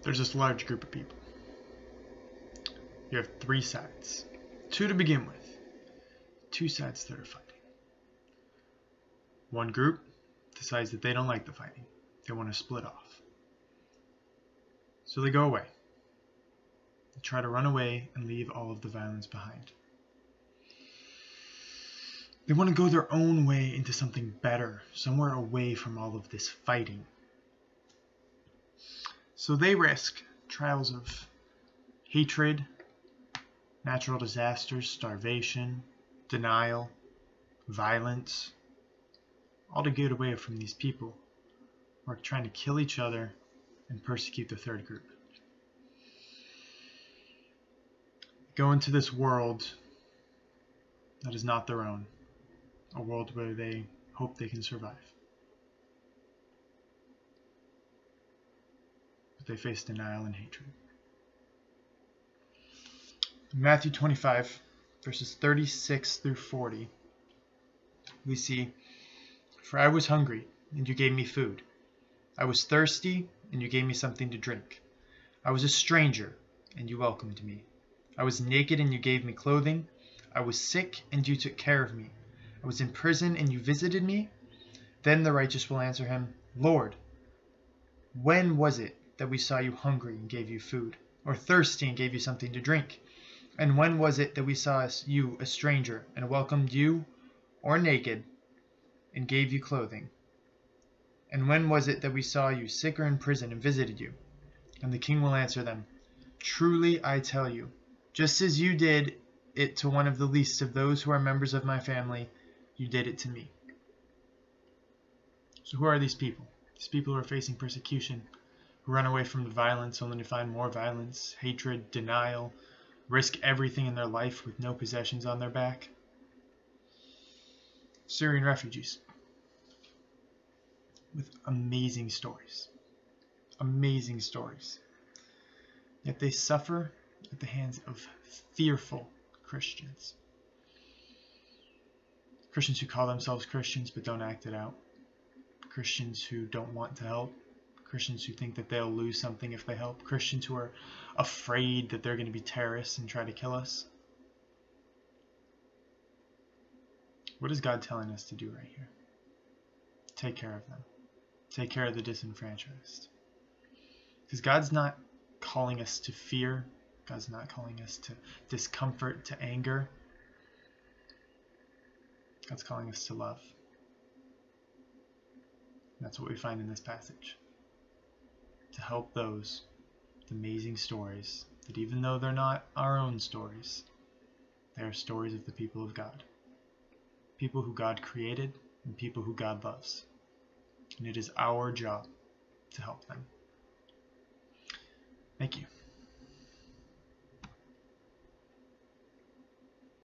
There's this large group of people. You have three sides. Two to begin with. Two sides that are fighting. One group decides that they don't like the fighting. They want to split off. So they go away. They try to run away and leave all of the violence behind. They want to go their own way into something better, somewhere away from all of this fighting. So they risk trials of hatred, natural disasters, starvation, denial, violence, all to get away from these people who are trying to kill each other and persecute the third group. Go into this world that is not their own, a world where they hope they can survive. But they face denial and hatred. In Matthew 25, verses 36 through 40, we see, "For I was hungry, and you gave me food. I was thirsty, and you gave me something to drink. I was a stranger, and you welcomed me. I was naked, and you gave me clothing. I was sick, and you took care of me. I was in prison, and you visited me." Then the righteous will answer him, "Lord, when was it that we saw you hungry and gave you food, or thirsty and gave you something to drink? And when was it that we saw you a stranger and welcomed you, or naked and gave you clothing? And when was it that we saw you sick or in prison and visited you?" And the king will answer them, "Truly I tell you, just as you did it to one of the least of those who are members of my family, you did it to me." So who are these people? These people who are facing persecution, who run away from the violence only to find more violence, hatred, denial, risk everything in their life with no possessions on their back. Syrian refugees with amazing stories. Amazing stories. Yet they suffer at the hands of fearful Christians. Christians who call themselves Christians but don't act it out. Christians who don't want to help. Christians who think that they'll lose something if they help. Christians who are afraid that they're going to be terrorists and try to kill us. What is God telling us to do right here? Take care of them. Take care of the disenfranchised. Because God's not calling us to fear. God's not calling us to discomfort, to anger. God's calling us to love. And that's what we find in this passage. To help those with amazing stories that even though they're not our own stories, they are stories of the people of God. People who God created and people who God loves. And it is our job to help them. Thank you.